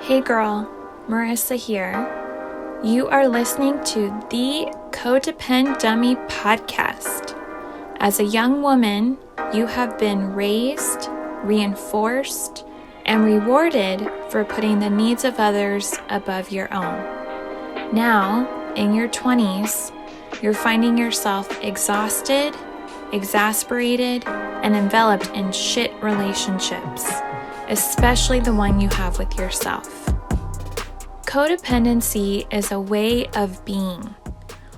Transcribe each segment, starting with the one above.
Hey girl, Marissa here. You are listening to the Codependent Dummy podcast. As a young woman, you have been raised, reinforced, and rewarded for putting the needs of others above your own. Now, in your 20s, you're finding yourself exhausted, exasperated, and enveloped in shit relationships, especially the one you have with yourself. Codependency is a way of being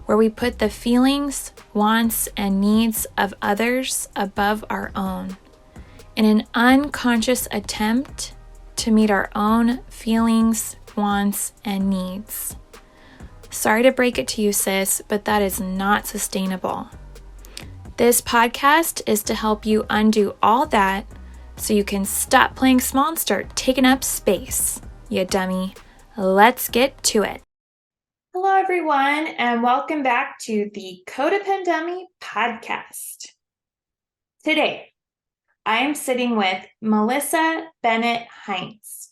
where we put the feelings, wants, and needs of others above our own in an unconscious attempt to meet our own feelings, wants, and needs. Sorry to break it to you, sis, but that is not sustainable. This podcast is to help you undo all that so you can stop playing small and start taking up space, you dummy. Let's get to it. Hello, everyone, and welcome back to the Codependent Dummy podcast. Today, I am sitting with Melissa Bennett-Heinz.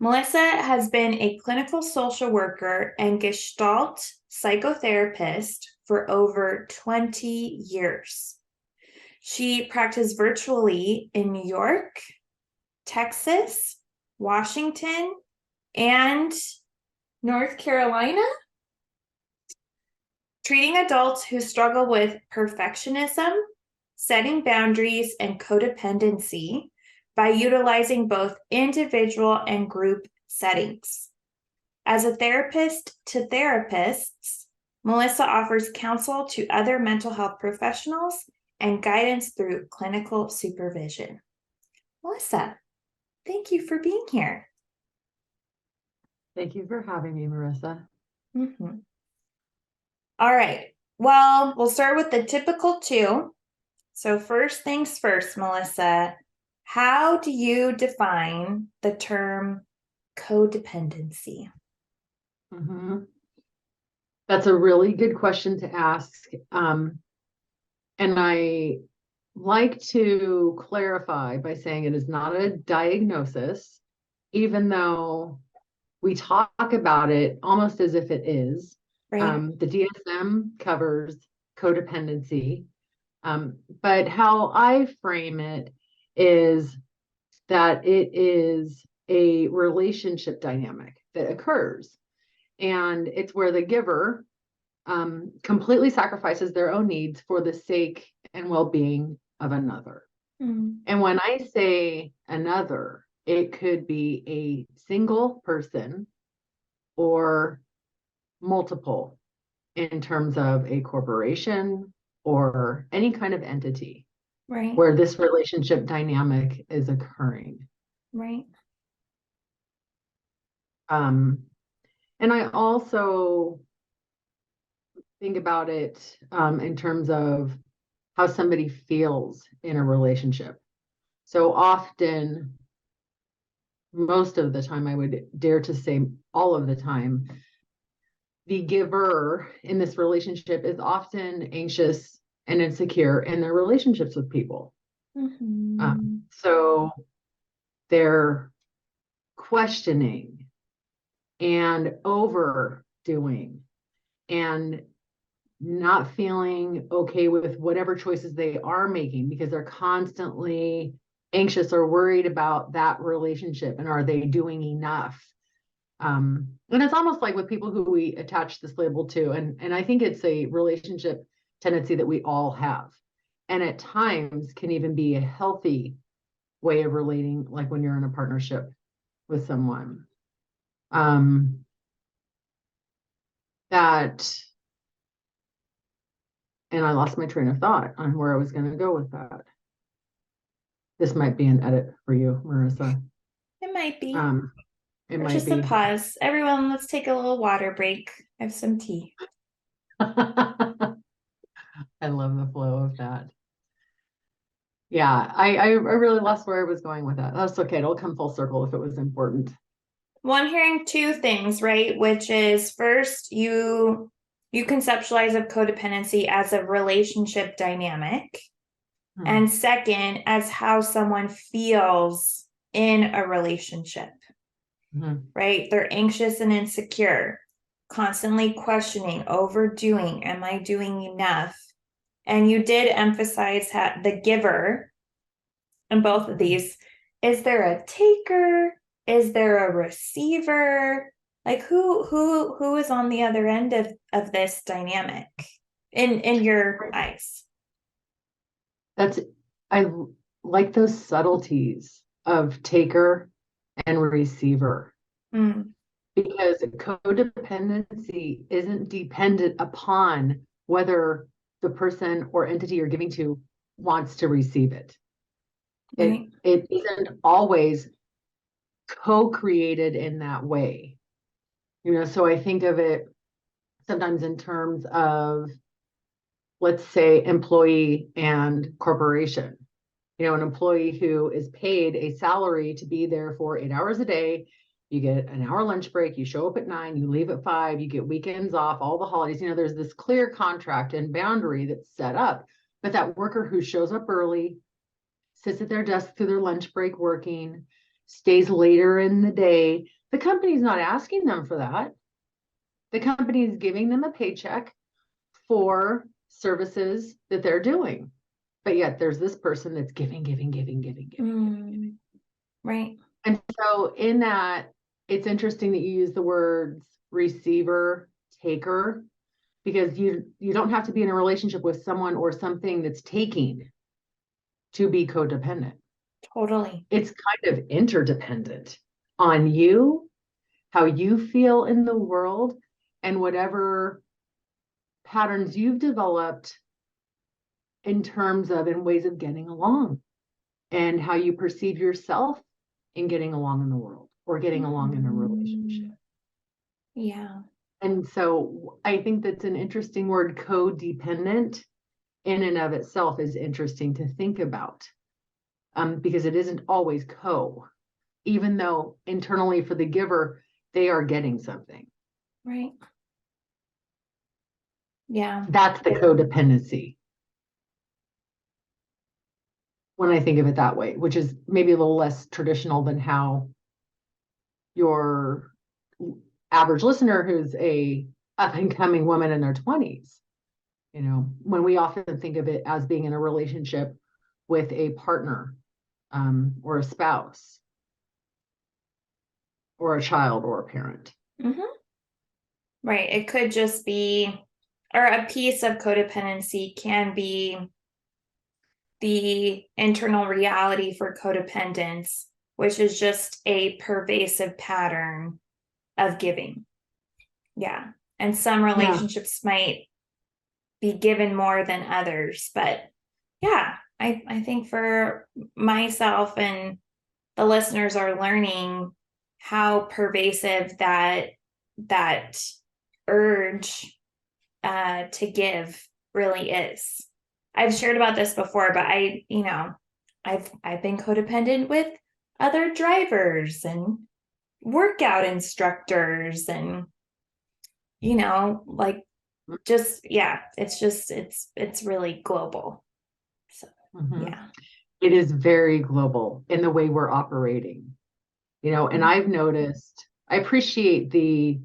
Melissa has been a clinical social worker and Gestalt psychotherapist for over 20 years. She practiced virtually in New York, Texas, Washington, and North Carolina, treating adults who struggle with perfectionism, setting boundaries, and codependency by utilizing both individual and group settings. As a therapist to therapists, Melissa offers counsel to other mental health professionals and guidance through clinical supervision. Melissa, thank you for being here. Thank you for having me, Marissa. Mm-hmm. All right. Well, we'll start with the typical two. So first things first, Melissa, how do you define the term codependency? Mm-hmm. That's a really good question to ask. And I like to clarify by saying it is not a diagnosis, even though we talk about it almost as if it is. Right. The DSM covers codependency, but how I frame it is that it is a relationship dynamic that occurs. And it's where the giver completely sacrifices their own needs for the sake and well-being of another. Mm. And when I say another, it could be a single person or multiple in terms of a corporation or any kind of entity Right. where this relationship dynamic is occurring. Right. And I also think about it in terms of how somebody feels in a relationship. So often, most of the time, I would dare to say all of the time, the giver in this relationship is often anxious and insecure in their relationships with people. Mm-hmm. So they're questioning and overdoing and not feeling okay with whatever choices they are making because they're constantly anxious or worried about that relationship and are they doing enough. And it's almost like with people who we attach this label to, and I think it's a relationship tendency that we all have, and at times can even be a healthy way of relating, like when you're in a partnership with someone. That And I lost my train of thought on where I was going to go with that. This might be an edit for you, Marissa. It might be. It Or might just be. a pause. Everyone, let's take a little water break. I have some tea. I love the flow of that. Yeah, I really lost where I was going with that. That's okay. It'll come full circle if it was important. Well, I'm hearing two things, right? Which is first, you conceptualize of codependency as a relationship dynamic. And second, as how someone feels in a relationship. right? They're anxious and insecure, constantly questioning, overdoing, am I doing enough? And you did emphasize the giver in both of these. Is there a taker? Is there a receiver? Like who is on the other end of this dynamic in your eyes? I like those subtleties of taker and receiver, because codependency isn't dependent upon whether the person or entity you're giving to wants to receive it. Right. It isn't always co-created in that way. So I think of it sometimes in terms of, let's say, employee and corporation. An employee who is paid a salary to be there for 8 hours a day. You get an hour lunch break, you show up at 9, you leave at 5, you get weekends off, all the holidays. There's this clear contract and boundary that's set up. But that worker who shows up early, sits at their desk through their lunch break working, stays later in the day, the company's not asking them for that. The company is giving them a paycheck for services that they're doing. But yet there's this person that's giving. Right. And so in that, it's interesting that you use the words receiver, taker, because you don't have to be in a relationship with someone or something that's taking to be codependent. Totally. It's kind of interdependent on you, how you feel in the world, and whatever patterns you've developed in ways of getting along, and how you perceive yourself in getting along in the world or getting along in a relationship. Yeah. And so I think that's an interesting word. Codependent in and of itself is interesting to think about, because it isn't always even though internally for the giver, they are getting something. Right. Yeah. That's the codependency, when I think of it that way, which is maybe a little less traditional than how your average listener, who's a up and coming woman in their 20s, when we often think of it as being in a relationship with a partner, or a spouse or a child or a parent. Right. It could just be, or a piece of codependency can be the internal reality for codependence, which is just a pervasive pattern of giving. Yeah. And some relationships might be given more than others. But yeah, I think for myself and the listeners are learning how pervasive that urge to give really is. I've shared about this before, but I've been codependent with other drivers and workout instructors and it's really global. So yeah. It is very global in the way we're operating, and I've noticed, I appreciate the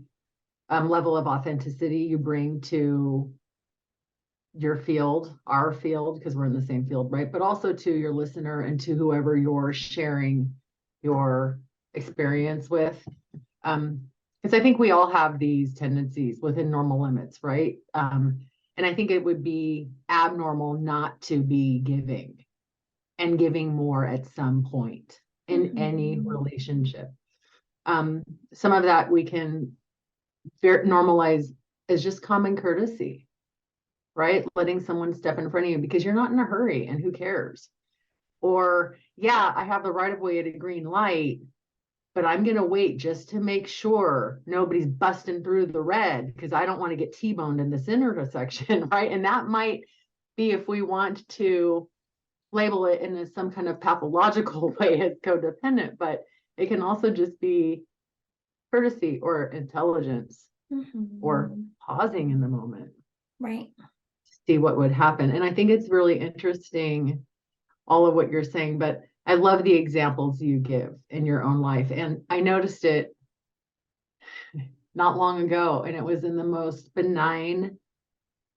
level of authenticity you bring to your field, our field, because we're in the same field, right? But also to your listener and to whoever you're sharing your experience with. Because I think we all have these tendencies within normal limits, right? And I think it would be abnormal not to be giving and giving more at some point in any relationship. Some of that we can normalize as just common courtesy, right? Letting someone step in front of you because you're not in a hurry and who cares? Or, yeah, I have the right of way at a green light, but I'm going to wait just to make sure nobody's busting through the red because I don't want to get T-boned in this intersection, right? And that might be, if we want to label it in some kind of pathological way, as codependent, but it can also just be courtesy or intelligence, or pausing in the moment. Right. See what would happen. And I think it's really interesting, all of what you're saying, but I love the examples you give in your own life. And I noticed it not long ago, and it was in the most benign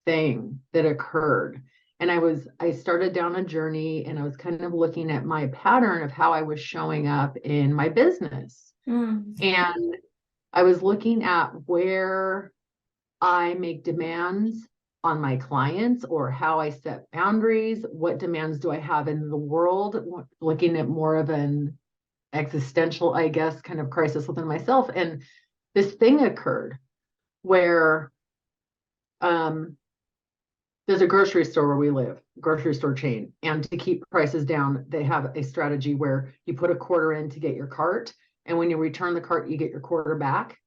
thing that occurred. And I started down a journey, and I was kind of looking at my pattern of how I was showing up in my business. And I was looking at where I make demands on my clients or how I set boundaries. What demands do I have in the world? Looking at more of an existential, I guess, kind of crisis within myself. And this thing occurred where there's a grocery store where we live, grocery store chain. And to keep prices down, they have a strategy where you put a quarter in to get your cart. And when you return the cart, you get your quarter back.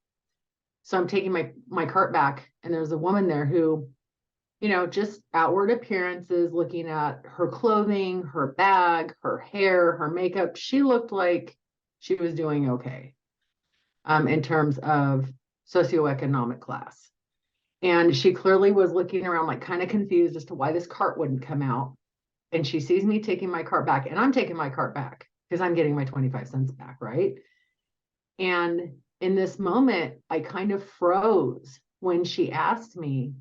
So I'm taking my cart back, and there's a woman there who, just outward appearances, looking at her clothing, her bag, her hair, her makeup, she looked like she was doing okay in terms of socioeconomic class. And she clearly was looking around, like kind of confused as to why this cart wouldn't come out. And she sees me taking my cart back, and I'm taking my cart back because I'm getting my 25 cents back, right? And in this moment, I kind of froze when she asked me,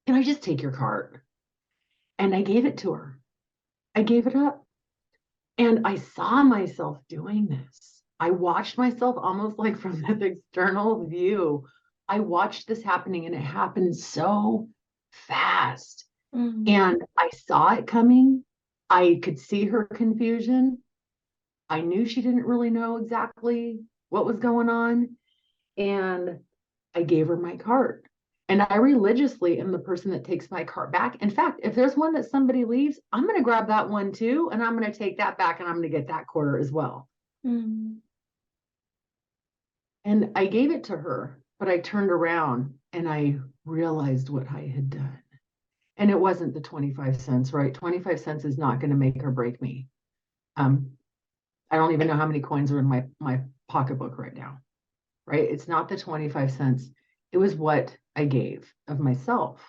"Can I just take your cart?" And I gave it to her. I gave it up. And I saw myself doing this. I watched myself almost like from this external view. I watched this happening, and it happened so fast. And I saw it coming. I could see her confusion. I knew she didn't really know exactly what was going on. And I gave her my cart. And I religiously am the person that takes my cart back. In fact, if there's one that somebody leaves, I'm going to grab that one too. And I'm going to take that back, and I'm going to get that quarter as well. And I gave it to her, but I turned around and I realized what I had done. And it wasn't the 25 cents, right? 25 cents is not going to make or break me. I don't even know how many coins are in my pocketbook right now, right? It's not the 25 cents. It was what I gave of myself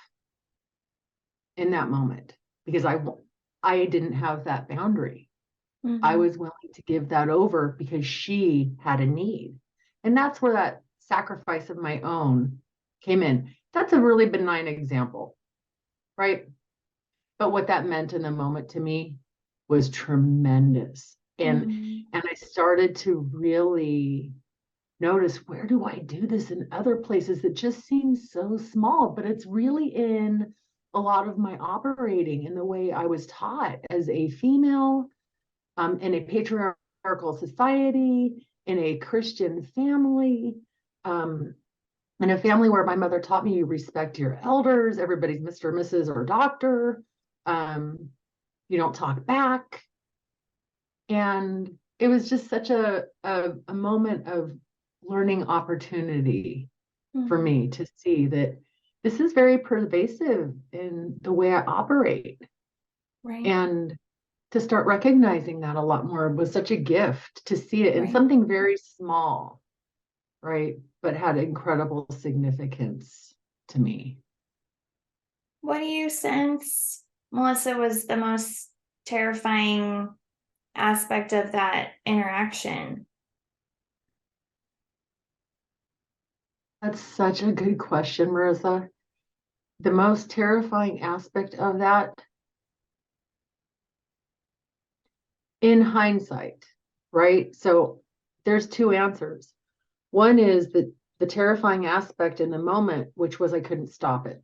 in that moment, because I didn't have that boundary. I was willing to give that over because she had a need. And that's where that sacrifice of my own came in. That's a really benign example, right? But what that meant in the moment to me was tremendous. And I started to really notice, where do I do this in other places that just seem so small, but it's really in a lot of my operating, in the way I was taught as a female, in a patriarchal society, in a Christian family, in a family where my mother taught me you respect your elders, everybody's Mr., Mrs., or doctor. You don't talk back. And it was just such a moment of learning opportunity for me to see that this is very pervasive in the way I operate. Right. And to start recognizing that a lot more was such a gift, to see it in Right. something very small, right? But had incredible significance to me. What do you sense, Melissa, was the most terrifying aspect of that interaction? That's such a good question, Marissa. The most terrifying aspect of that, in hindsight, right? So there's two answers. One is that the terrifying aspect in the moment, which was I couldn't stop it.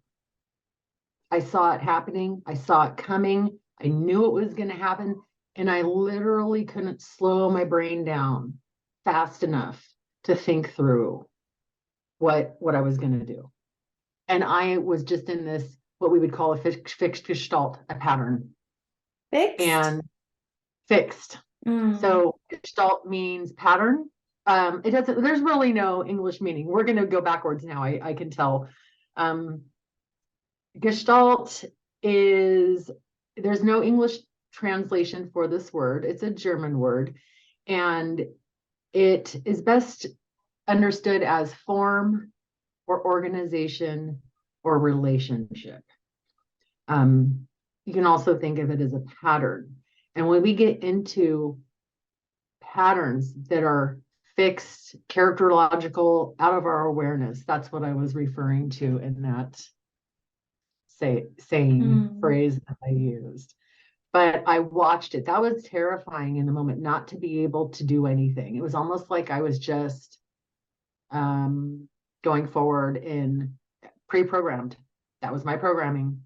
I saw it happening. I saw it coming. I knew it was going to happen. And I literally couldn't slow my brain down fast enough to think through what I was going to do. And I was just in this, what we would call a fixed gestalt, a pattern. Fixed? And fixed. So gestalt means pattern. It doesn't, there's really no English meaning. We're going to go backwards now. I can tell. Gestalt is, there's no English translation for this word. It's a German word, and it is best understood as form or organization or relationship. You can also think of it as a pattern. And when we get into patterns that are fixed, characterological, out of our awareness, that's what I was referring to in that saying phrase that I used. But I watched it. That was terrifying in the moment, not to be able to do anything. It was almost like I was just going forward in pre-programmed. That was my programming.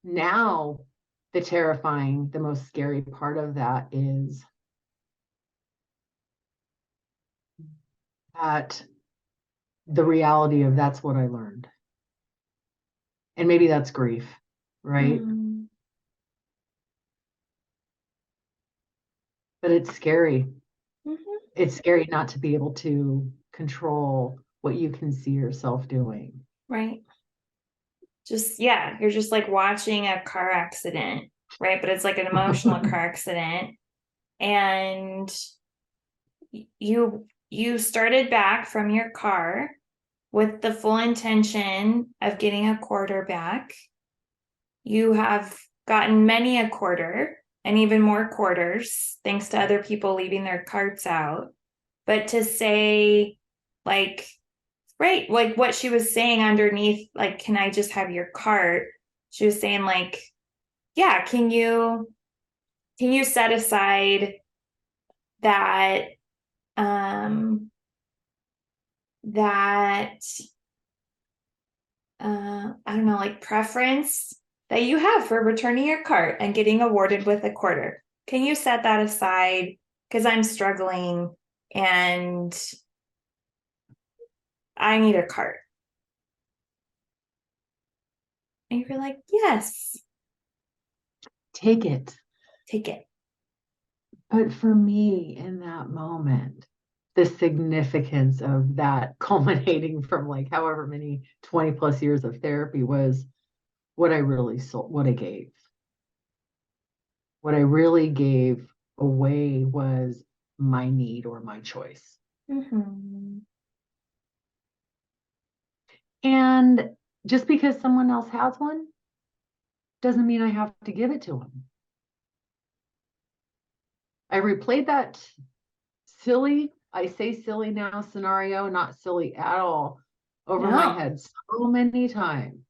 Now, the most scary part of that is that the reality of that's what I learned. And maybe that's grief, right? But it's scary. It's scary not to be able to control what you can see yourself doing. Right. Just, yeah, you're just like watching a car accident, right? But it's like an emotional car accident. And you started back from your car with the full intention of getting a quarter back. You have gotten many a quarter and even more quarters, thanks to other people leaving their carts out. But to say, like, right, like what she was saying underneath, like, can I just have your cart? She was saying, like, yeah, can you set aside that that I don't know, like preference that you have for returning your cart and getting awarded with a quarter? Can you set that aside? Because I'm struggling and I need a cart. And you're like, yes. Take it. Take it. But for me in that moment, the significance of that culminating from like however many 20 plus years of therapy was what I really sold, what I gave. What I really gave away was my need or my choice. And just because someone else has one doesn't mean I have to give it to them. I replayed that silly, I say silly now scenario, not silly at all, over my head so many times.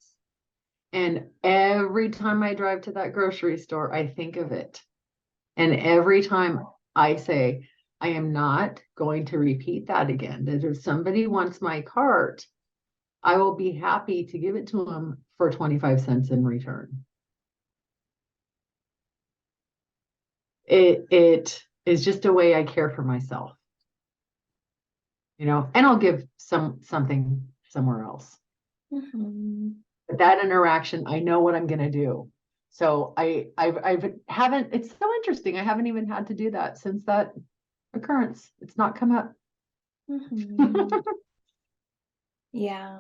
And every time I drive to that grocery store, I think of it. And every time I say, I am not going to repeat that again. That if somebody wants my cart, I will be happy to give it to them for 25 cents in return. It is just a way I care for myself, and I'll give something somewhere else. But that interaction, I know what I'm going to do. So I haven't, it's so interesting. I haven't even had to do that since that occurrence. It's not come up. Yeah.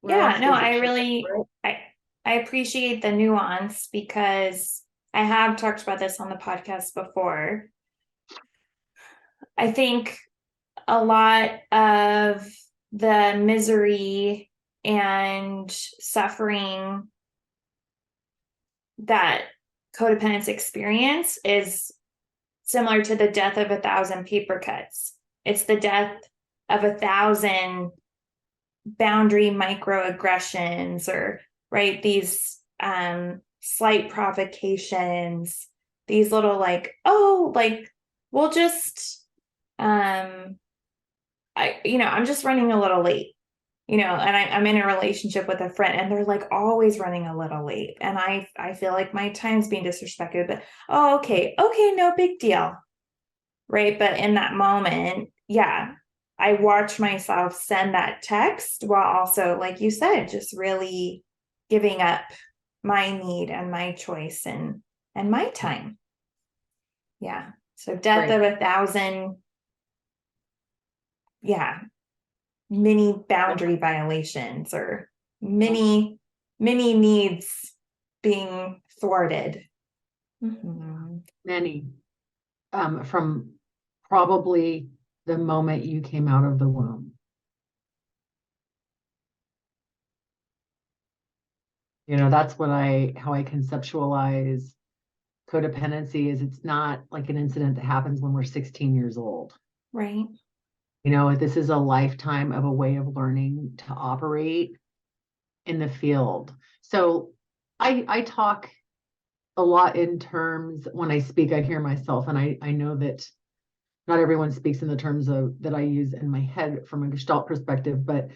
Yeah, no, I really, I appreciate the nuance because I have talked about this on the podcast before. I think a lot of the misery and suffering that codependents experience is similar to the death of 1,000 paper cuts. It's the death of 1,000 boundary microaggressions, or right, these slight provocations, these little like, oh, like we'll just I'm just running a little late, and I'm in a relationship with a friend and they're like always running a little late, and I feel like my time's being disrespected, but okay, no big deal, right? But in that moment, yeah, I watch myself send that text while also, like you said, just really giving up my need and my choice and my time. Yeah. So death of 1,000, mini boundary violations, or many needs being thwarted. Many, from probably the moment you came out of the womb. That's how I conceptualize codependency is it's not like an incident that happens when we're 16 years old. Right. This is a lifetime of a way of learning to operate in the field. So I talk a lot in terms, when I speak, I hear myself, and I know that not everyone speaks in the terms of that I use in my head from a Gestalt perspective, but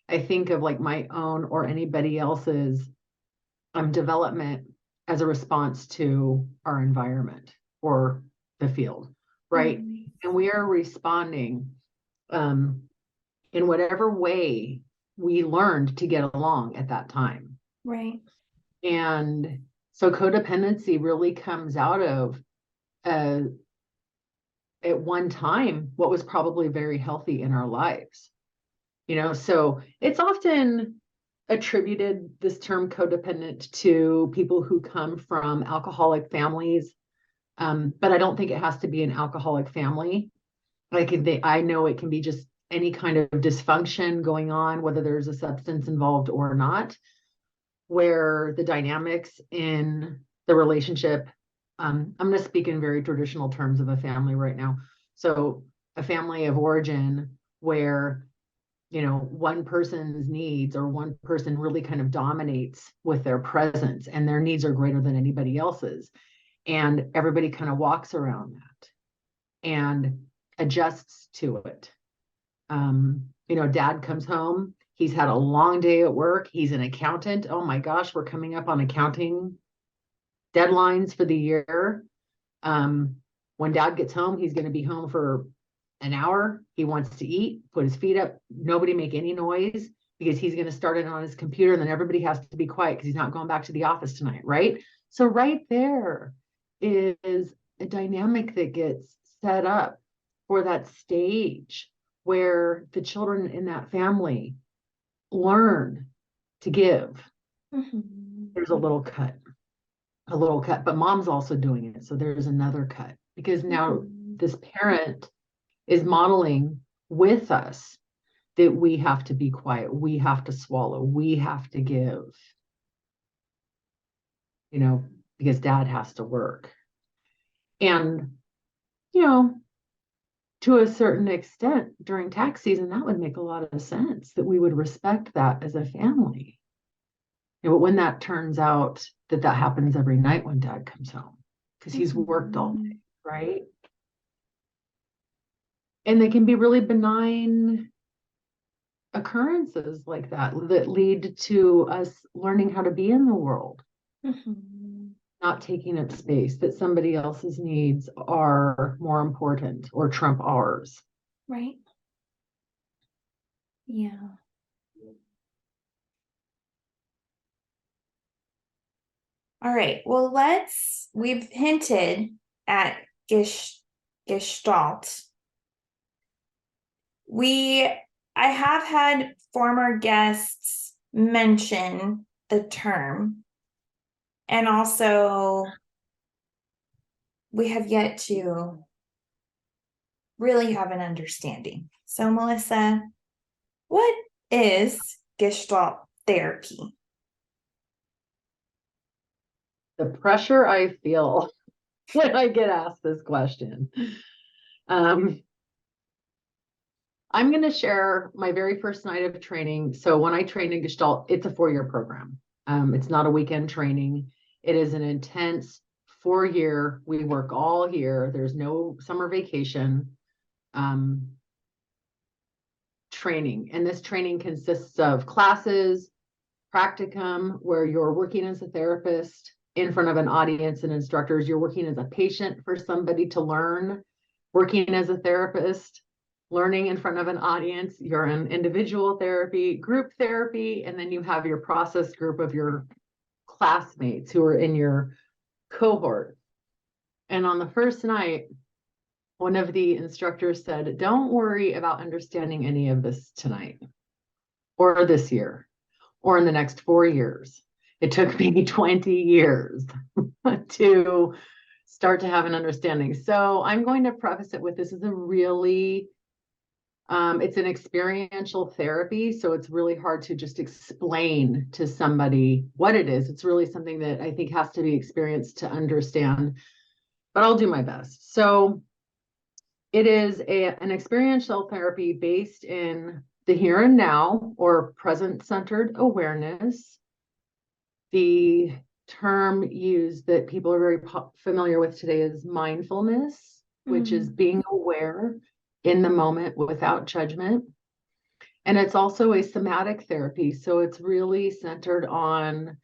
I think of like my own or anybody else's development as a response to our environment or the field, right? Mm-hmm. And we are responding in whatever way we learned to get along at that time. Right. And so codependency really comes out of at one time what was probably very healthy in our lives. So it's often attributed, this term codependent, to people who come from alcoholic families. But I don't think it has to be an alcoholic family. I know it can be just any kind of dysfunction going on, whether there's a substance involved or not, where the dynamics in the relationship, I'm going to speak in very traditional terms of a family right now. So a family of origin where, one person's needs or one person really kind of dominates with their presence and their needs are greater than anybody else's. And everybody kind of walks around that and adjusts to it. Dad comes home. He's had a long day at work. He's an accountant. Oh my gosh, we're coming up on accounting deadlines for the year. When dad gets home, he's going to be home for an hour. He wants to eat, put his feet up, nobody make any noise because he's going to start it on his computer. And then everybody has to be quiet because he's not going back to the office tonight. Right. So right there is a dynamic that gets set up for that stage where the children in that family learn to give. Mm-hmm. There's a little cut, but mom's also doing it. So there's another cut because now this parent is modeling with us that we have to be quiet. We have to swallow. We have to give, because dad has to work. And, to a certain extent during tax season, that would make a lot of sense that we would respect that as a family. But when that turns out that happens every night when dad comes home, because he's worked all day, right? And they can be really benign occurrences like that lead to us learning how to be in the world, not taking up space, that somebody else's needs are more important or trump ours. Right. Yeah. All right. Well, we've hinted at Gestalt. I have had former guests mention the term, and also we have yet to really have an understanding. So, Melissa, what is Gestalt therapy? The pressure I feel when I get asked this question. I'm going to share my very first night of training. So when I trained in Gestalt, it's a 4-year program. It's not a weekend training. It is an intense 4-year. We work all year. There's no summer vacation training. And this training consists of classes, practicum, where you're working as a therapist in front of an audience and instructors. You're working as a patient for somebody to learn, working as a therapist, learning in front of an audience. You're in individual therapy, group therapy, and then you have your process group of your classmates who are in your cohort. And on the first night, one of the instructors said, "Don't worry about understanding any of this tonight or this year or in the next 4 years. It took me 20 years to start to have an understanding." So I'm going to preface it with, this is a really It's an experiential therapy, so it's really hard to just explain to somebody what it is. It's really something that I think has to be experienced to understand, but I'll do my best. So it is an experiential therapy based in the here and now, or present-centered awareness. The term used that people are very familiar with today is mindfulness, which is being aware in the moment without judgment. And it's also a somatic therapy. So it's really centered on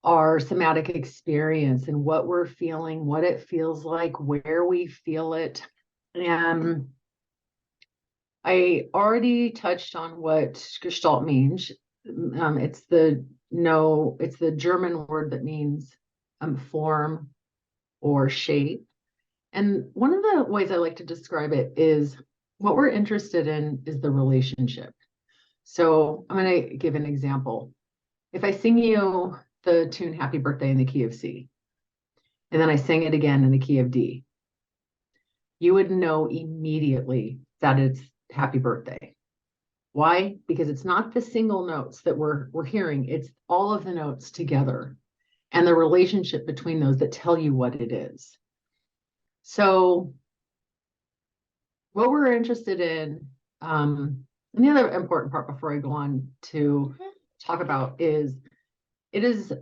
our somatic experience and what we're feeling, what it feels like, where we feel it. And I already touched on what Gestalt means. It's the German word that means form or shape. And one of the ways I like to describe it is what we're interested in is the relationship. So I'm going to give an example. If I sing you the tune Happy Birthday in the key of C, and then I sing it again in the key of D, you would know immediately that it's happy birthday. Why? Because it's not the single notes that we're hearing, it's all of the notes together and the relationship between those that tell you what it is. So what we're interested in, and the other important part before I go on to talk about is, it is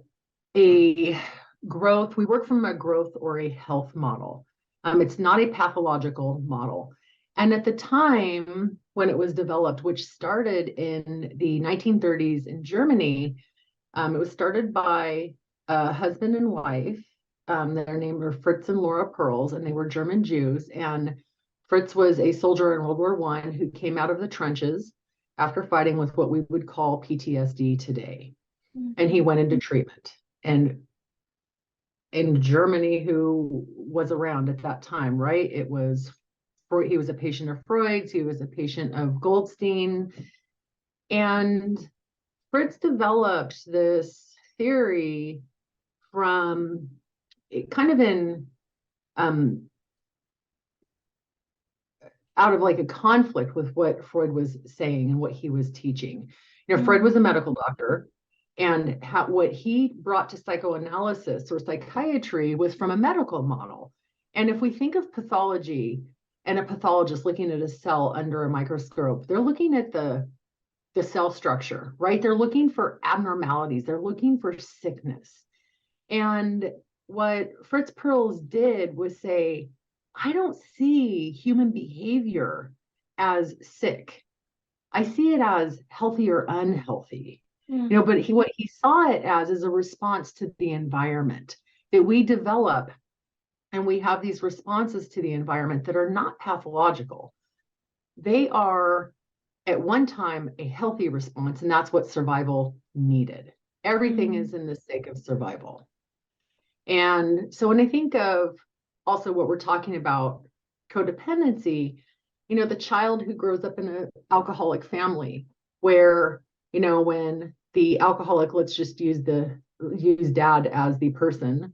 a growth, we work from a growth or a health model. It's not a pathological model. And at the time when it was developed, which started in the 1930s in Germany, it was started by a husband and wife. Their names were Fritz and Laura Perls, and they were German Jews. And Fritz was a soldier in World War I who came out of the trenches after fighting with what we would call PTSD today. And he went into treatment. And in Germany, who was around at that time, right? He was a patient of Freud's, he was a patient of Goldstein. And Fritz developed this theory from kind of in out of like a conflict with what Freud was saying and what he was teaching. Freud was a medical doctor, and what he brought to psychoanalysis or psychiatry was from a medical model. And if we think of pathology and a pathologist looking at a cell under a microscope, they're looking at the cell structure, right? They're looking for abnormalities. They're looking for sickness. And what Fritz Perls did was say, I don't see human behavior as sick. I see it as healthy or unhealthy. But what he saw it as is a response to the environment that we develop, and we have these responses to the environment that are not pathological. They are at one time a healthy response, and that's what survival needed. Everything is in the sake of survival. And so when I think of also what we're talking about, codependency, the child who grows up in an alcoholic family where, when the alcoholic, let's just use dad as the person,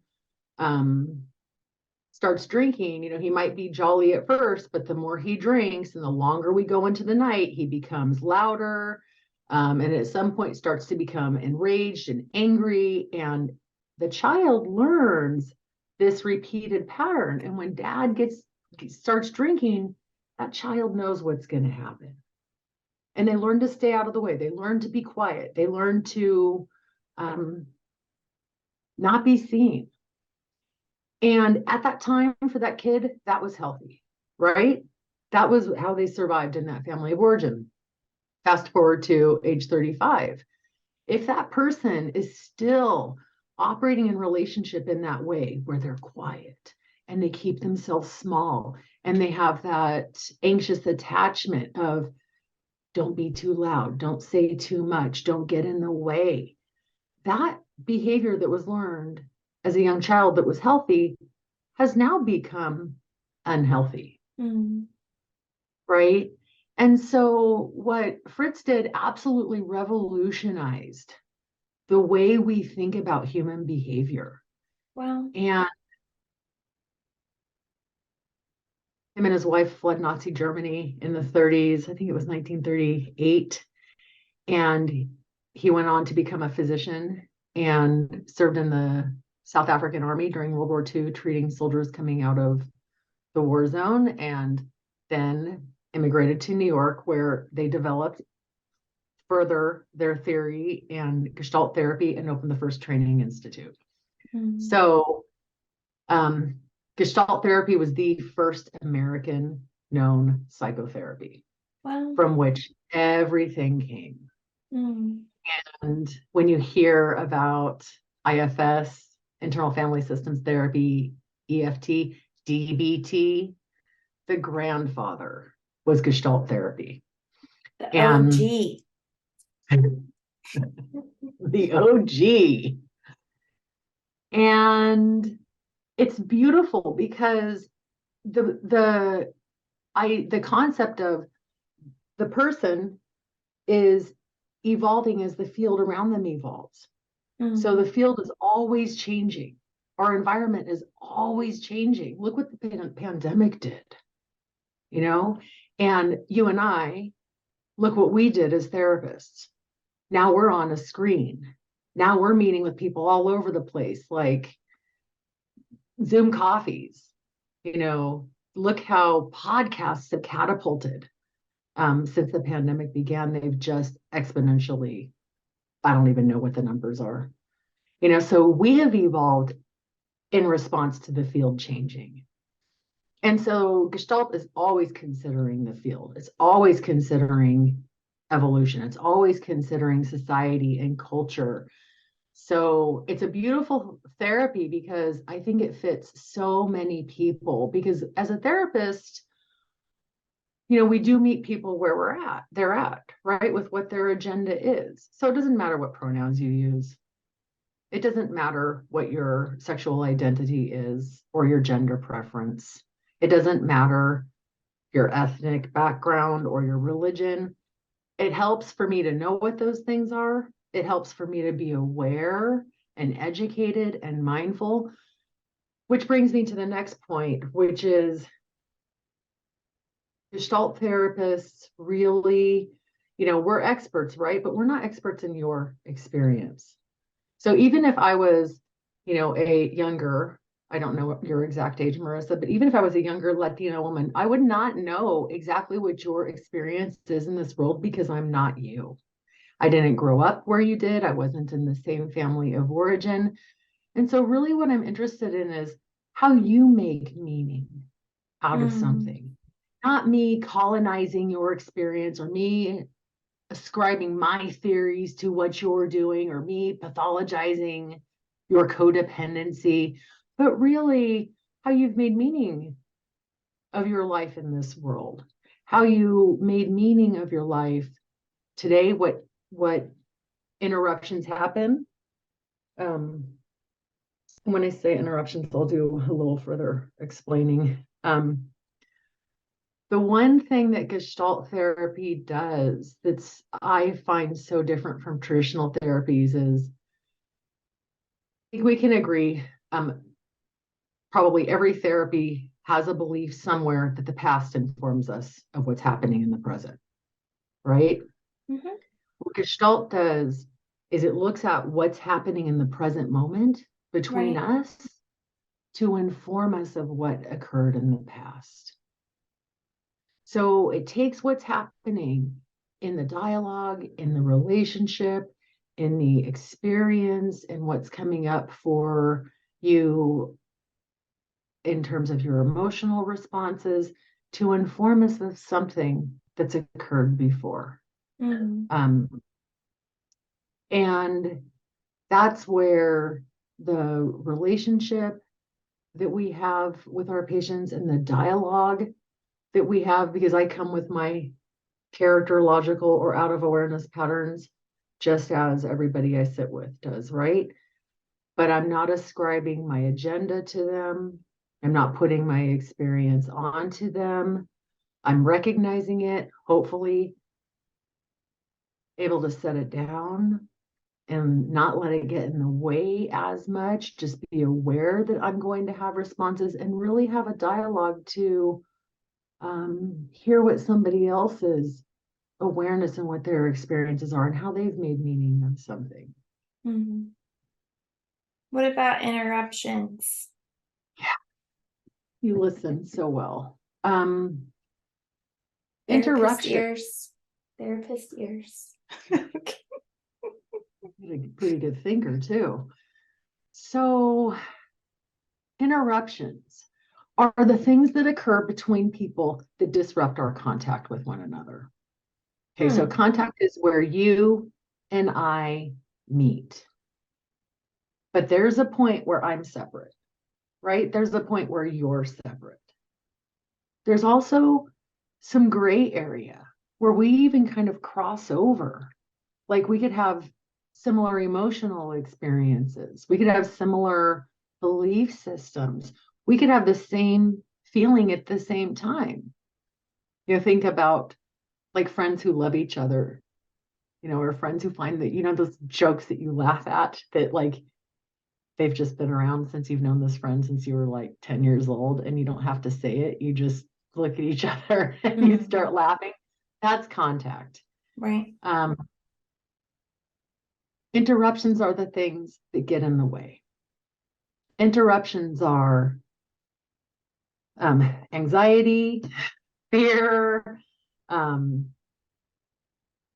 starts drinking, he might be jolly at first, but the more he drinks and the longer we go into the night, he becomes louder. And at some point starts to become enraged and angry. And the child learns this repeated pattern. And when dad starts drinking, that child knows what's going to happen. And they learn to stay out of the way. They learn to be quiet. They learn to not be seen. And at that time for that kid, that was healthy, right? That was how they survived in that family of origin. Fast forward to age 35. If that person is still operating in relationship in that way, where they're quiet and they keep themselves small and they have that anxious attachment of don't be too loud, don't say too much, don't get in the way. That behavior that was learned as a young child that was healthy has now become unhealthy, right? And so what Fritz did absolutely revolutionized the way we think about human behavior. Wow. him and his wife fled Nazi Germany in the 30s. I think it was 1938. And he went on to become a physician and served in the South African Army during World War II, treating soldiers coming out of the war zone, and then immigrated to New York, where they developed further their theory and Gestalt therapy and opened the first training institute. So Gestalt therapy was the first American known psychotherapy. Wow. From which everything came. Mm. And when you hear about IFS, internal family systems therapy, EFT, DBT, the grandfather was Gestalt therapy. The And OG. the OG. And it's beautiful because the concept of the person is evolving as the field around them evolves. So the field is always changing. Our environment is always changing. Look what the pandemic did, and you and I, look what we did as therapists. Now we're on a screen. Now we're meeting with people all over the place, like Zoom coffees. Look how podcasts have catapulted. Since the pandemic began, they've just exponentially, I don't even know what the numbers are. So we have evolved in response to the field changing. And so Gestalt is always considering the field. It's always considering evolution. It's always considering society and culture. So it's a beautiful therapy because I think it fits so many people. Because as a therapist, we do meet people where they're at, right? With what their agenda is. So it doesn't matter what pronouns you use. It doesn't matter what your sexual identity is or your gender preference. It doesn't matter your ethnic background or your religion. It helps for me to know what those things are. It helps for me to be aware and educated and mindful, which brings me to the next point, which is Gestalt therapists really, we're experts, right? But we're not experts in your experience. So even if I was, a younger, I don't know your exact age, Marissa, but even if I was a younger Latino woman, I would not know exactly what your experience is in this world because I'm not you. I didn't grow up where you did. I wasn't in the same family of origin. And so really what I'm interested in is how you make meaning out of something, not me colonizing your experience or me ascribing my theories to what you're doing or me pathologizing your codependency, but really how you've made meaning of your life in this world, how you made meaning of your life today, what interruptions happen. When I say interruptions, I'll do a little further explaining. The one thing that Gestalt therapy does that's I find so different from traditional therapies is I think we can agree, probably every therapy has a belief somewhere that the past informs us of what's happening in the present, right? Mm-hmm. What Gestalt does is it looks at what's happening in the present moment between us to inform us of what occurred in the past. So it takes what's happening in the dialogue, in the relationship, in the experience, and what's coming up for you in terms of your emotional responses to inform us of something that's occurred before. And that's where the relationship that we have with our patients and the dialogue that we have, because I come with my character, logical, or out of awareness patterns, just as everybody I sit with does, right? But I'm not ascribing my agenda to them. I'm not putting my experience onto them. I'm recognizing it, hopefully able to set it down and not let it get in the way as much. Just be aware that I'm going to have responses and really have a dialogue to hear what somebody else's awareness and what their experiences are and how they've made meaning of something. Mm-hmm. What about interruptions? You listen so well. Therapist Interruption. ears. Therapist ears. A pretty good thinker too. So interruptions are the things that occur between people that disrupt our contact with one another. Okay, so contact is where you and I meet. But there's a point where I'm separate, right? There's a point where you're separate. There's also some gray area where we even kind of cross over. Like we could have similar emotional experiences. We could have similar belief systems. We could have the same feeling at the same time. Think about like friends who love each other, or friends who find that, those jokes that you laugh at that like they've just been around since you've known this friend since you were like 10 years old and you don't have to say it. You just look at each other and you start laughing. That's contact. Right. Interruptions are the things that get in the way. Interruptions are anxiety, fear.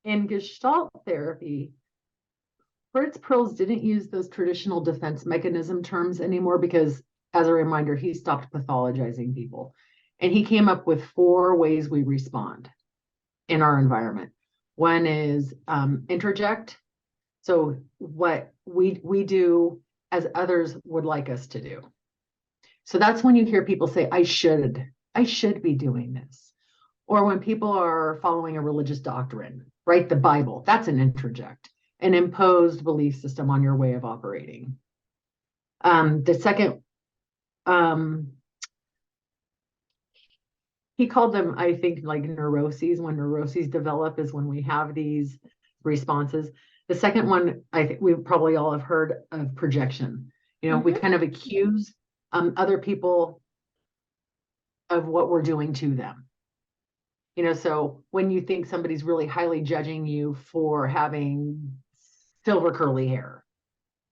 In Gestalt therapy, Fritz Perls didn't use those traditional defense mechanism terms anymore because, as a reminder, he stopped pathologizing people. And he came up with 4 ways we respond in our environment. One is interject. So what we do as others would like us to do. So that's when you hear people say, I should be doing this. Or when people are following a religious doctrine, right? The Bible, that's an interject, an imposed belief system on your way of operating. The second, he called them, I think, like neuroses. When neuroses develop is when we have these responses. The second one, I think we probably all have heard of projection. We kind of accuse other people of what we're doing to them. So when you think somebody's really highly judging you for having silver curly hair,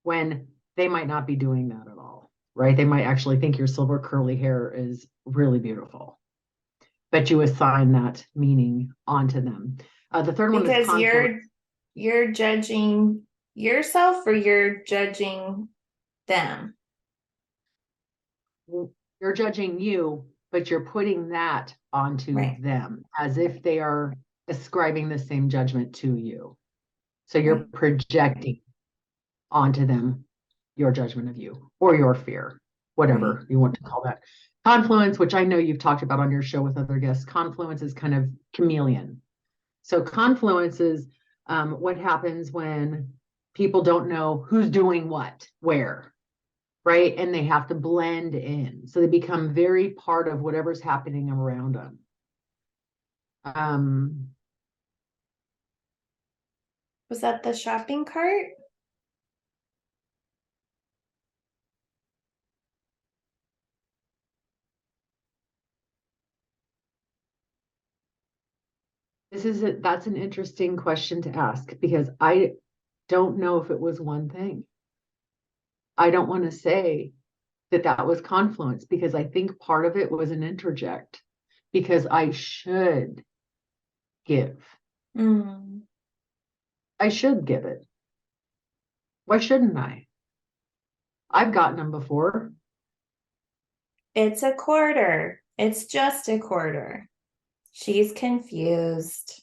when they might not be doing that at all, right? They might actually think your silver curly hair is really beautiful, but you assign that meaning onto them. The third one is because conflict. you're judging yourself or you're judging them. You're judging you, but you're putting that onto them as if they are ascribing the same judgment to you. So you're projecting onto them your judgment of you or your fear, whatever you want to call that. Confluence, which I know you've talked about on your show with other guests, confluence is kind of chameleon. So confluence is what happens when people don't know who's doing what, where, right? And they have to blend in. So they become very part of whatever's happening around them. Was that the shopping cart? That's an interesting question to ask because I don't know if it was one thing. I don't want to say that was confluence because I think part of it was an interject because I should give. I should give it. Why shouldn't I? I've gotten them before. It's a quarter. It's just a quarter. She's confused.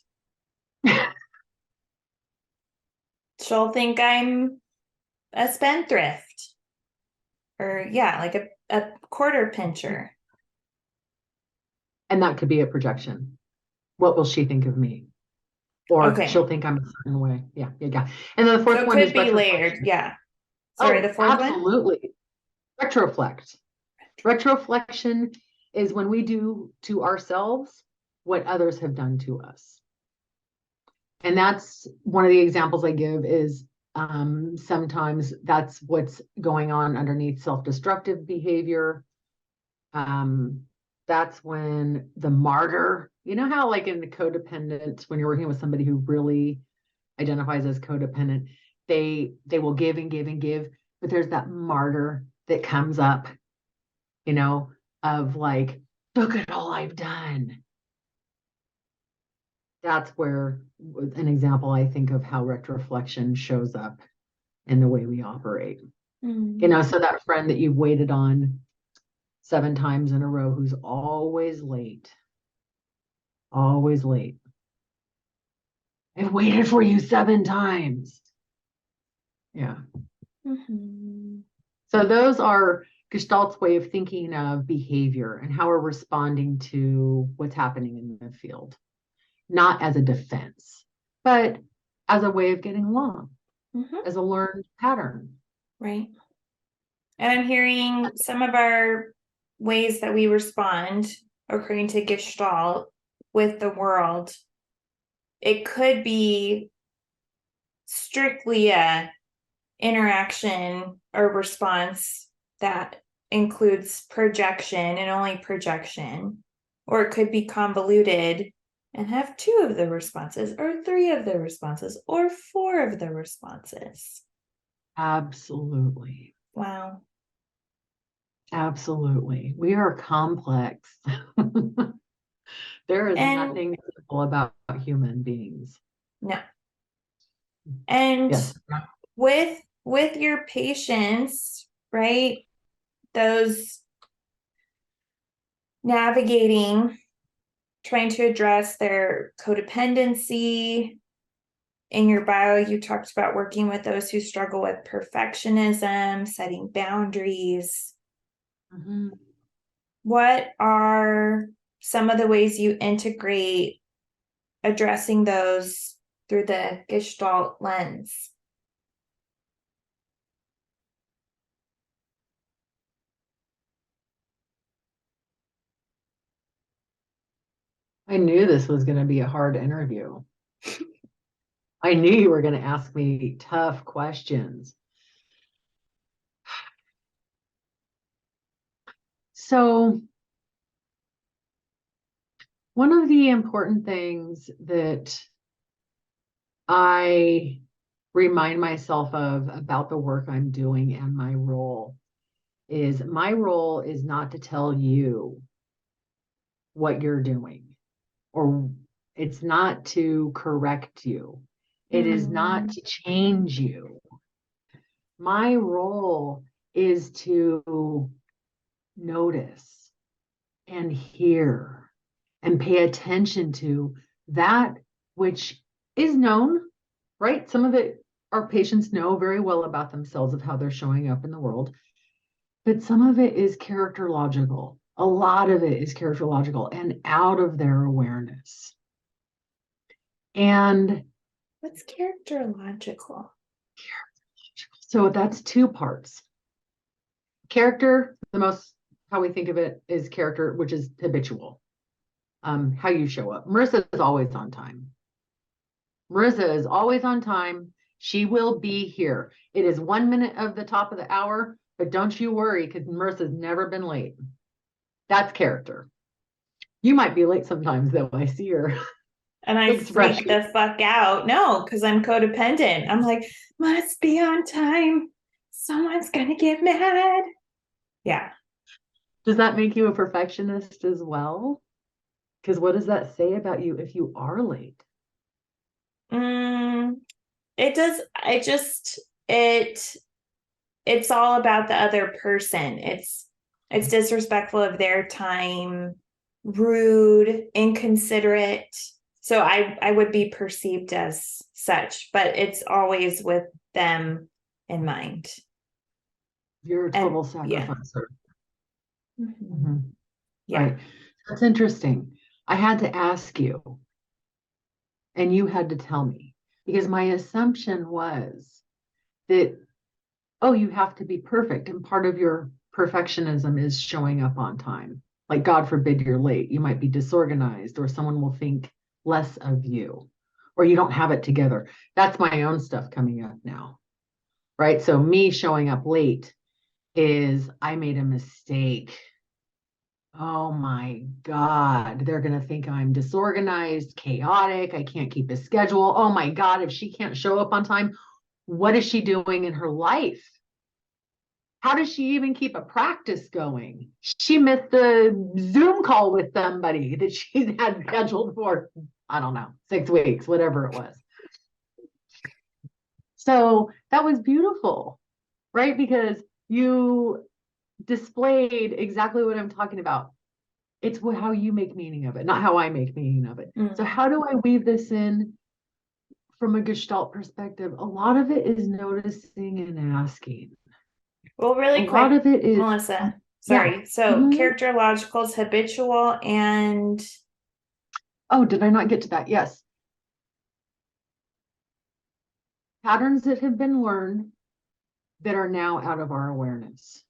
She'll think I'm a spendthrift. Or like a quarter pincher. And that could be a projection. What will she think of me? Or she'll think I'm a certain way. Yeah. And then the fourth one is be layered. Yeah. Sorry, the fourth one? Absolutely. Retroflect. Retroflection is when we do to ourselves what others have done to us. And that's one of the examples I give is sometimes that's what's going on underneath self-destructive behavior. that's when the martyr, you know how like in the codependent, when you're working with somebody who really identifies as codependent, they will give and give and give, but there's that martyr that comes up, you know, of like, look at all I've done. That's where an example I think of how retroflexion shows up in the way we operate. You know, so that friend that you've waited on 7 times in a row who's always late. Always late. I've waited for you 7 times. Yeah. Mm-hmm. So those are Gestalt's way of thinking of behavior and how we're responding to what's happening in the field, not as a defense, but as a way of getting along, as a learned pattern. Right. And I'm hearing some of our ways that we respond according to Gestalt with the world. It could be strictly a interaction or response that includes projection and only projection, or it could be convoluted and have 2 of the responses or 3 of the responses or 4 of the responses. Absolutely. Wow. Absolutely. We are complex. There is nothing simple about human beings. No. And yes. with your patients, right? Those navigating, trying to address their codependency. In your bio, you talked about working with those who struggle with perfectionism, setting boundaries. Mm-hmm. What are some of the ways you integrate addressing those through the Gestalt lens? I knew this was going to be a hard interview. I knew you were going to ask me tough questions. So, one of the important things that I remind myself of about the work I'm doing and my role is not to tell you what you're doing, or it's not to correct you. It is not to change you. My role is to notice and hear and pay attention to that which is known, right? Some of it our patients know very well about themselves, of how they're showing up in the world, but some of it is characterological. A lot of it is characterological and out of their awareness. And what's characterological? So that's 2 parts. Character, how we think of it is character, which is habitual. How you show up. Marissa is always on time. Marissa is always on time. She will be here. It is 1 minute of the top of the hour, but don't you worry, because Marissa's never been late. That's character. You might be late sometimes, though. I see her. And I freak the fuck out. No, because I'm codependent. I'm like, must be on time. Someone's going to get mad. Yeah. Does that make you a perfectionist as well? Because what does that say about you if you are late? It does. It's all about the other person. It's disrespectful of their time, rude, inconsiderate. So I would be perceived as such, but it's always with them in mind. You're a total sacrificer. Yeah. Mm-hmm. Yeah. Right. That's interesting. I had to ask you, and you had to tell me, because my assumption was that, oh, you have to be perfect. And part of your perfectionism is showing up on time. Like, God forbid you're late. You might be disorganized, or someone will think less of you, or you don't have it together. That's my own stuff coming up now. Right. So me showing up late is I made a mistake. oh my God, they're going to think I'm disorganized, chaotic. I can't keep a schedule. Oh my God, if she can't show up on time, what is she doing in her life? How does she even keep a practice going? She missed the Zoom call with somebody that she had scheduled for, I don't know, 6 weeks, whatever it was. So that was beautiful, right? Because you displayed exactly what I'm talking about. It's how you make meaning of it, not how I make meaning of it. So how do I weave this in from a Gestalt perspective? A lot of it is noticing and asking. Well, A really lot quick, of it is, Melissa, yeah. sorry. So Mhm. characterological is habitual and Oh, did I not get to that? Yes. Patterns that have been learned that are now out of our awareness.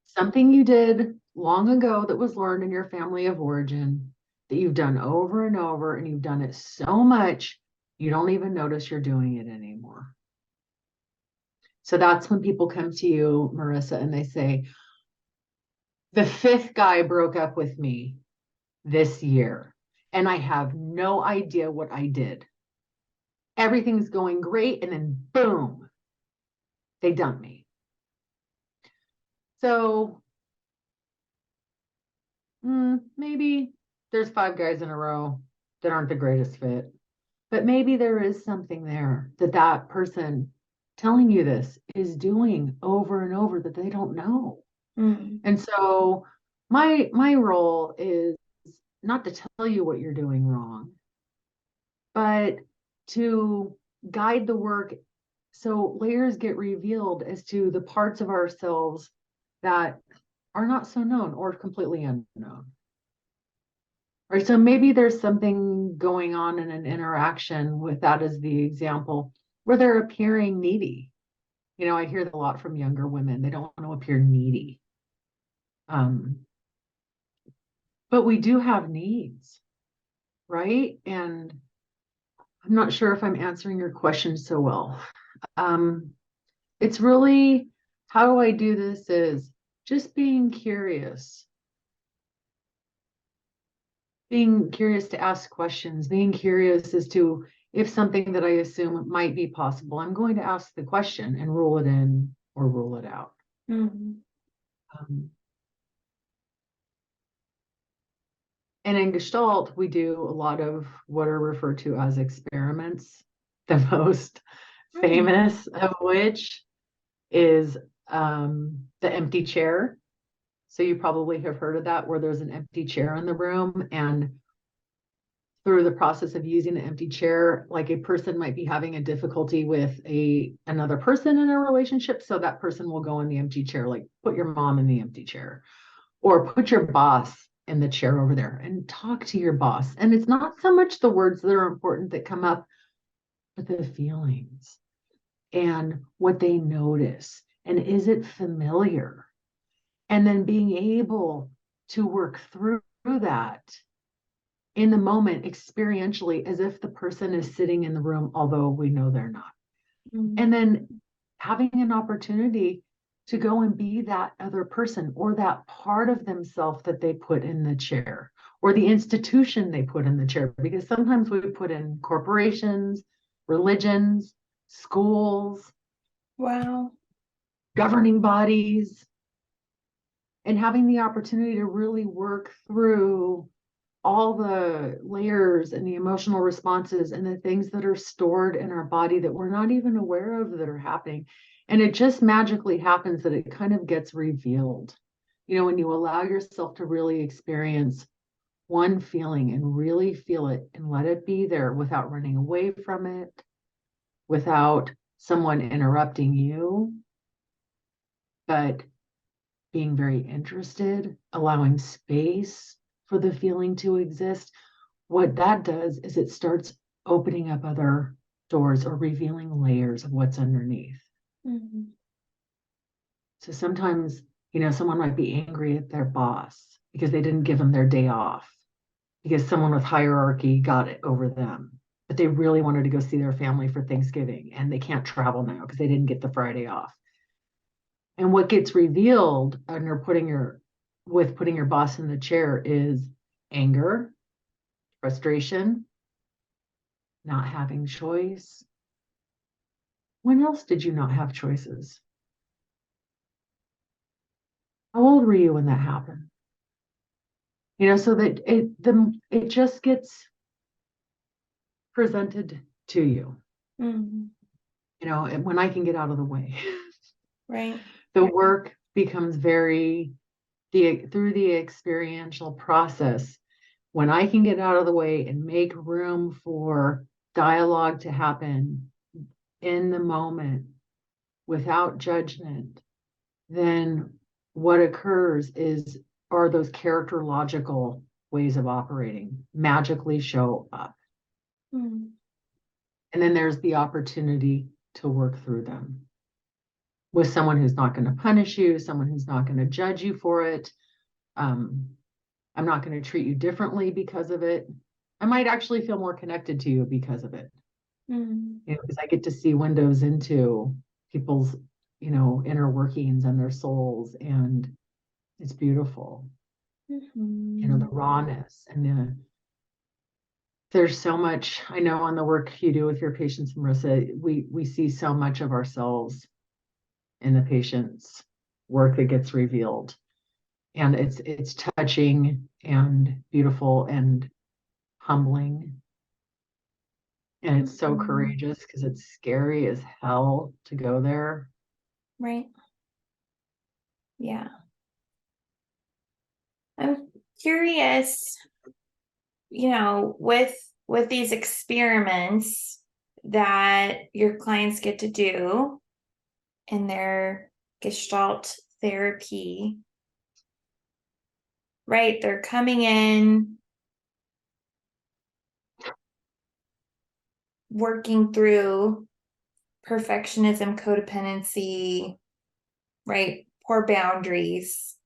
Something you did long ago that was learned in your family of origin that you've done over and over, and you've done it so much, you don't even notice you're doing it anymore. So that's when people come to you, Marissa, and they say, the fifth guy broke up with me this year, and I have no idea what I did. Everything's going great, and then boom, they dump me. So maybe there's 5 guys in a row that aren't the greatest fit, but maybe there is something there that that person telling you this is doing over and over that they don't know. And so my role is not to tell you what you're doing wrong, but to guide the work so layers get revealed as to the parts of ourselves that are not so known or completely unknown. Right. So maybe there's something going on in an interaction with that as the example where they're appearing needy. You know, I hear that a lot from younger women. They don't want to appear needy. But we do have needs, right? And I'm not sure if I'm answering your question so well. It's really how do I do this is just being curious to ask questions, being curious as to if something that I assume might be possible, I'm going to ask the question and rule it in or rule it out. Um, and in Gestalt, we do a lot of what are referred to as experiments, the most famous of which is the empty chair. So you probably have heard of that, where there's an empty chair in the room, and through the process of using the empty chair, like a person might be having a difficulty with another person in a relationship, so that person will go in the empty chair, like put your mom in the empty chair, or put your boss in the chair over there and talk to your boss. And it's not so much the words that are important that come up, but the feelings and what they notice. And is it familiar? And then being able to work through that in the moment experientially as if the person is sitting in the room, although we know they're not. And then having an opportunity to go and be that other person or that part of themselves that they put in the chair or the institution they put in the chair. Because sometimes we put in corporations, religions, schools, Wow. governing bodies, and having the opportunity to really work through all the layers and the emotional responses and the things that are stored in our body that we're not even aware of that are happening. And it just magically happens that it kind of gets revealed. You know, when you allow yourself to really experience one feeling and really feel it and let it be there without running away from it, without someone interrupting you, but being very interested, allowing space for the feeling to exist. What that does is it starts opening up other doors or revealing layers of what's underneath. So sometimes, you know, someone might be angry at their boss because they didn't give them their day off, because someone with hierarchy got it over them. But they really wanted to go see their family for Thanksgiving and they can't travel now because they didn't get the Friday off. And what gets revealed under putting your with putting your boss in the chair is anger, frustration, not having choice. When else did you not have choices? How old were you when that happened? So that it just gets presented to you. Mm-hmm. And when I can get out of the way, Right. the work becomes through the experiential process. When I can get out of the way and make room for dialogue to happen in the moment without judgment, then what occurs are those characterological ways of operating magically show up. Mm-hmm. And then there's the opportunity to work through them with someone who's not going to punish you, someone who's not going to judge you for it. I'm not going to treat you differently because of it. I might actually feel more connected to you because of it. Mm-hmm. Because I get to see windows into people's, inner workings and their souls. And it's beautiful. Mm-hmm. The rawness there's so much, I know, on the work you do with your patients, Marissa, we see so much of ourselves in the patient's work that gets revealed. And it's touching and beautiful and humbling. And it's so courageous because it's scary as hell to go there. Right. Yeah. I'm curious, with these experiments that your clients get to do in their Gestalt therapy, right? They're coming in, working through perfectionism, codependency, right? Poor boundaries.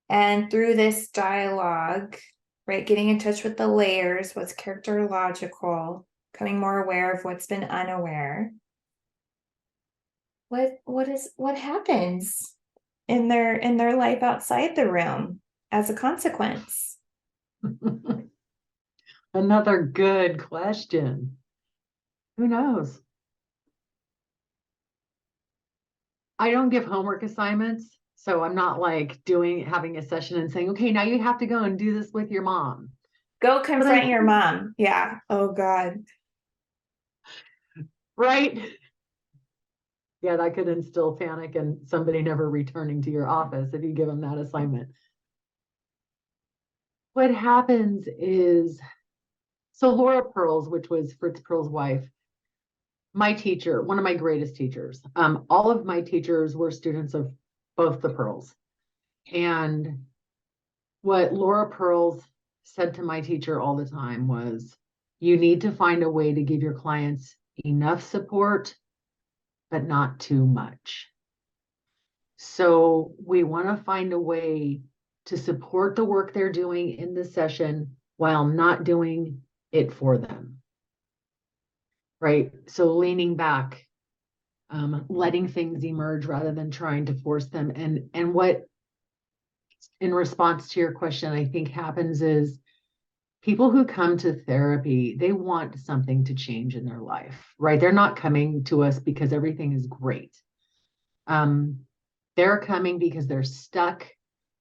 And through this dialogue, right, getting in touch with the layers, what's characterological, becoming more aware of what's been unaware. What happens in their life outside the room as a consequence? Another good question. Who knows? I don't give homework assignments, so I'm not like having a session and saying, okay, now you have to go and do this with your mom. Go confront your mom. Yeah. Oh God. Right? Yeah, that could instill panic and somebody never returning to your office if you give them that assignment. What happens is, so Laura Pearls, which was Fritz Pearl's wife, my teacher, one of my greatest teachers. All of my teachers were students of both the Pearls. And what Laura Pearls said to my teacher all the time was, you need to find a way to give your clients enough support, but not too much. So we want to find a way to support the work they're doing in the session while not doing it for them. Right? So leaning back, letting things emerge rather than trying to force them. And what, in response to your question, I think happens is people who come to therapy, they want something to change in their life, right? They're not coming to us because everything is great. They're coming because they're stuck,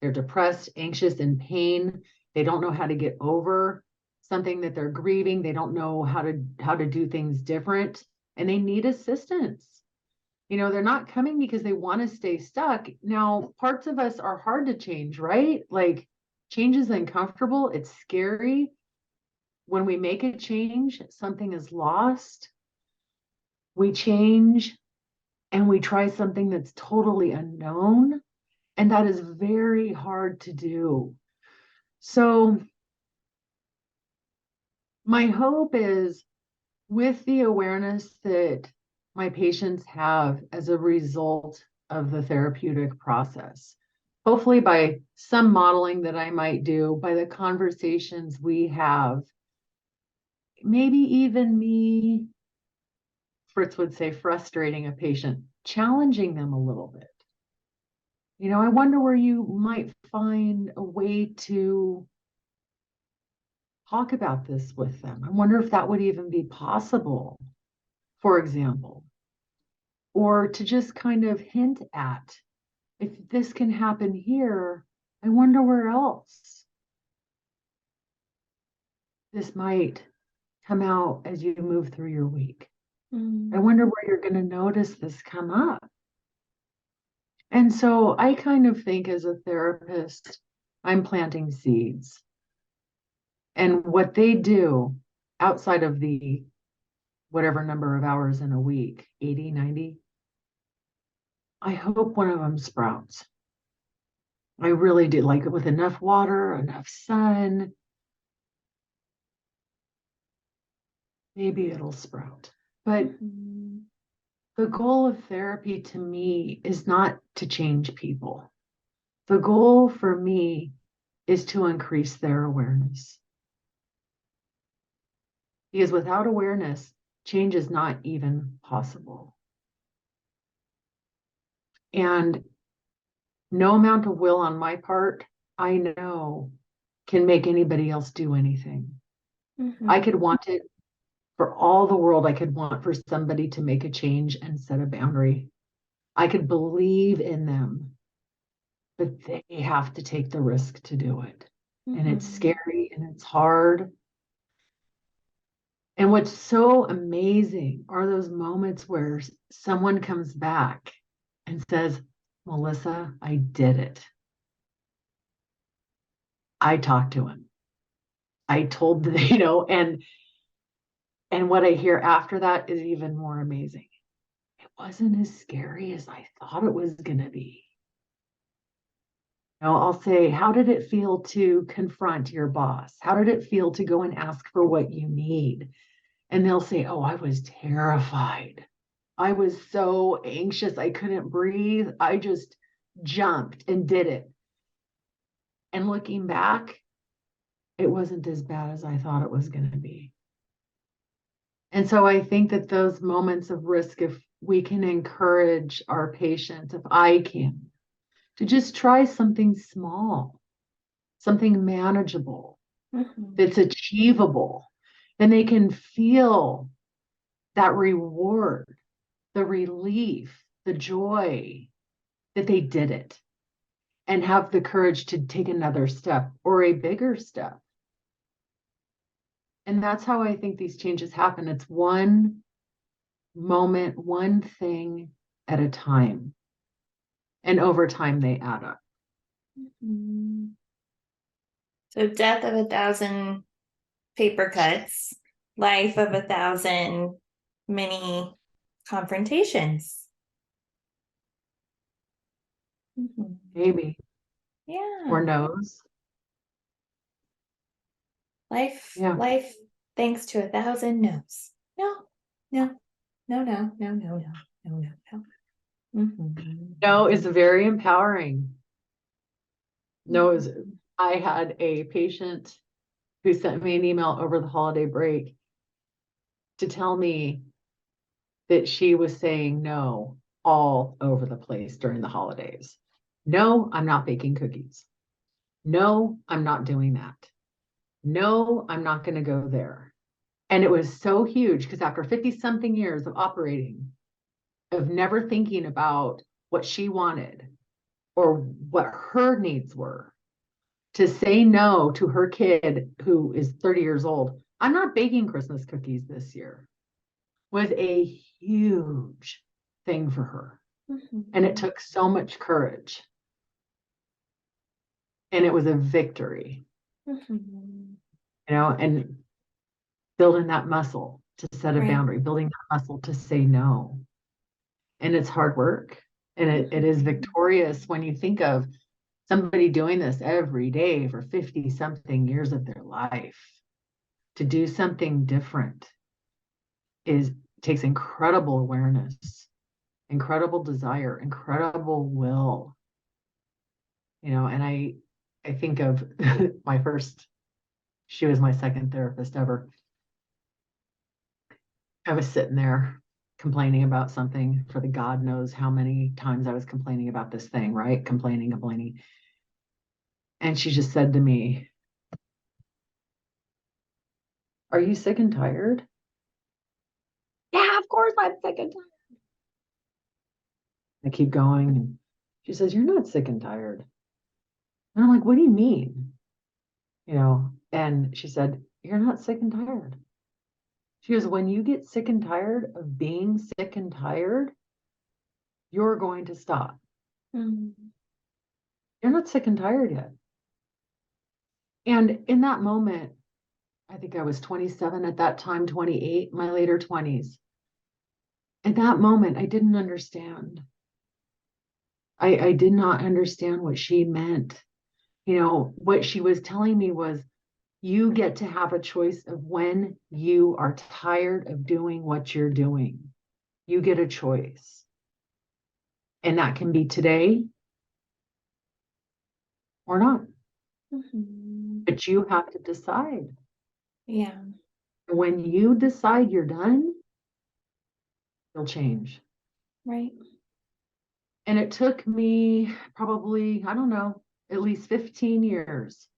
they're depressed, anxious, in pain. They don't know how to get over something that they're grieving. They don't know how to do things different, and they need assistance. They're not coming because they want to stay stuck. Now, parts of us are hard to change, right? Like change is uncomfortable. It's scary. When we make a change, something is lost. We change and we try something that's totally unknown. And that is very hard to do. So my hope is, with the awareness that my patients have as a result of the therapeutic process, hopefully by some modeling that I might do, by the conversations we have, maybe even me, Fritz would say, frustrating a patient, challenging them a little bit. I wonder where you might find a way to talk about this with them. I wonder if that would even be possible, for example, or to just kind of hint at, if this can happen here, I wonder where else this might come out as you move through your week. I wonder where you're going to notice this come up. And so I kind of think, as a therapist, I'm planting seeds. And what they do outside of the whatever number of hours in a week, 80, 90, I hope one of them sprouts. I really do, like with enough water, enough sun, maybe it'll sprout. But the goal of therapy to me is not to change people. The goal for me is to increase their awareness. Because without awareness, change is not even possible. And no amount of will on my part, I know, can make anybody else do anything. I could want it for all the world. I could want for somebody to make a change and set a boundary. I could believe in them, but they have to take the risk to do it. And it's scary and it's hard. And what's so amazing are those moments where someone comes back and says, Melissa, I did it. I talked to him. I told them, and what I hear after that is even more amazing. It wasn't as scary as I thought it was going to be. I'll say, how did it feel to confront your boss? How did it feel to go and ask for what you need? And they'll say, oh, I was terrified. I was so anxious. I couldn't breathe. I just jumped and did it. And looking back, it wasn't as bad as I thought it was going to be. And so I think that those moments of risk, if we can encourage our patients, if I can, to just try something small, something manageable, that's achievable, then they can feel that reward, the relief, the joy that they did it, and have the courage to take another step or a bigger step. And that's how I think these changes happen. It's one moment, one thing at a time. And over time, they add up. So death of 1,000 paper cuts, life of 1,000 mini confrontations. Maybe. Yeah. Or no's. Life, thanks to 1,000 no's. No. No is very empowering. No is, I had a patient who sent me an email over the holiday break to tell me that she was saying no all over the place during the holidays. No, I'm not baking cookies. No, I'm not doing that. No, I'm not going to go there. And it was so huge because after 50 something years of operating, of never thinking about what she wanted or what her needs were, to say no to her kid who is 30 years old, I'm not baking Christmas cookies this year, was a huge thing for her. And it took so much courage. And it was a victory, and building that muscle to set a boundary, building that muscle to say no. And it's hard work. And it is victorious when you think of somebody doing this every day for 50 something years of their life. To do something different takes incredible awareness, incredible desire, incredible will. And I think of she was my second therapist ever. I was sitting there complaining about something for the God knows how many times I was complaining about this thing, right? Complaining. And she just said to me, "Are you sick and tired?" Yeah, of course I'm sick and tired. I keep going. And she says, "You're not sick and tired." And I'm like, "What do you mean?" And she said, "You're not sick and tired." She goes, "When you get sick and tired of being sick and tired, you're going to stop. Mm-hmm. You're not sick and tired yet." And in that moment, I think I was 27 at that time, 28, my later 20s. At that moment, I didn't understand. I did not understand what she meant. What she was telling me was, you get to have a choice of when you are tired of doing what you're doing. You get a choice. And that can be today or not. Mm-hmm. But you have to decide. Yeah. When you decide you're done, you'll change. Right. And it took me probably, I don't know, at least 15 years.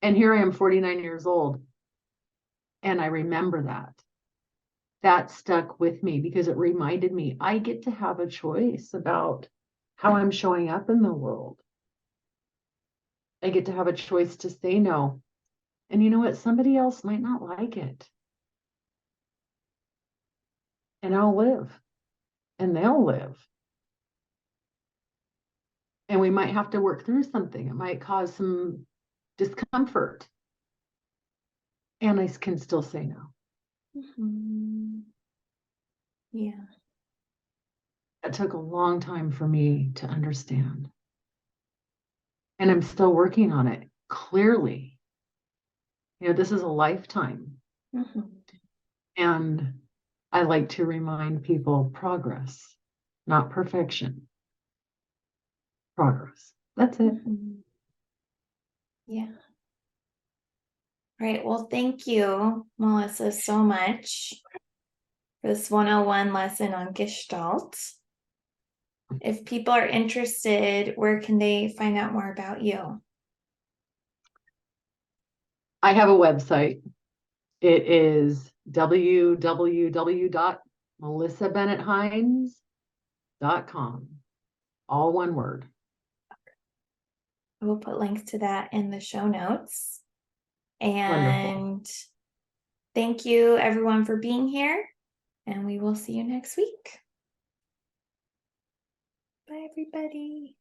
And here I am, 49 years old. And I remember that. That stuck with me because it reminded me I get to have a choice about how I'm showing up in the world. I get to have a choice to say no. And you know what? Somebody else might not like it. And I'll live. And they'll live. And we might have to work through something. It might cause some discomfort. And I can still say no. Mm-hmm. Yeah. That took a long time for me to understand. And I'm still working on it, clearly. This is a lifetime. Mm-hmm. And I like to remind people progress, not perfection. Progress. That's it. Mm-hmm. Yeah. Right. Well, thank you, Melissa, so much for this 101 lesson on Gestalt. If people are interested, where can they find out more about you? I have a website. It is www.melissabennettheinz.com. All one word. I will put links to that in the show notes. Wonderful. And thank you, everyone, for being here. And we will see you next week. Bye, everybody.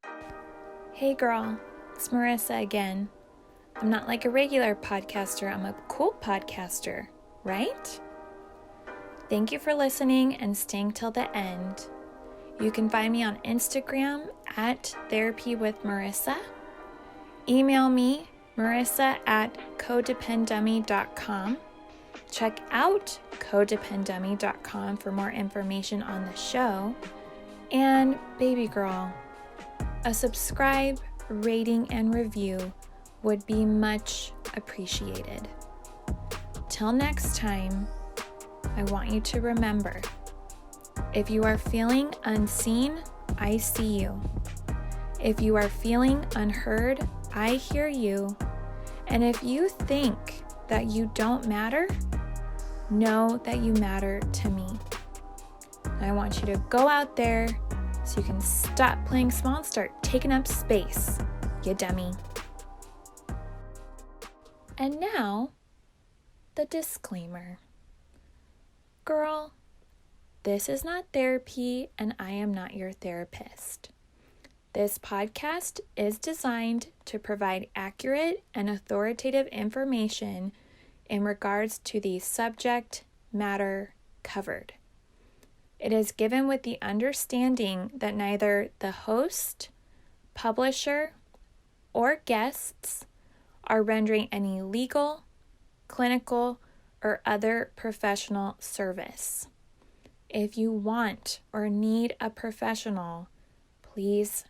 Hey, girl. It's Marissa again. I'm not like a regular podcaster. I'm a cool podcaster, right? Thank you for listening and staying till the end. You can find me on Instagram at Therapy with Marissa. Email me, marissa@codependummy.com. Check out codependummy.com for more information on the show. And baby girl, a subscribe, rating, and review would be much appreciated. Till next time, I want you to remember, if you are feeling unseen, I see you. If you are feeling unheard, I hear you. And if you think that you don't matter, know that you matter to me. I want you to go out there so you can stop playing small and start taking up space, you dummy. And now, the disclaimer. Girl, this is not therapy and I am not your therapist. This podcast is designed to provide accurate and authoritative information in regards to the subject matter covered. It is given with the understanding that neither the host, publisher, or guests are rendering any legal, clinical, or other professional service. If you want or need a professional, please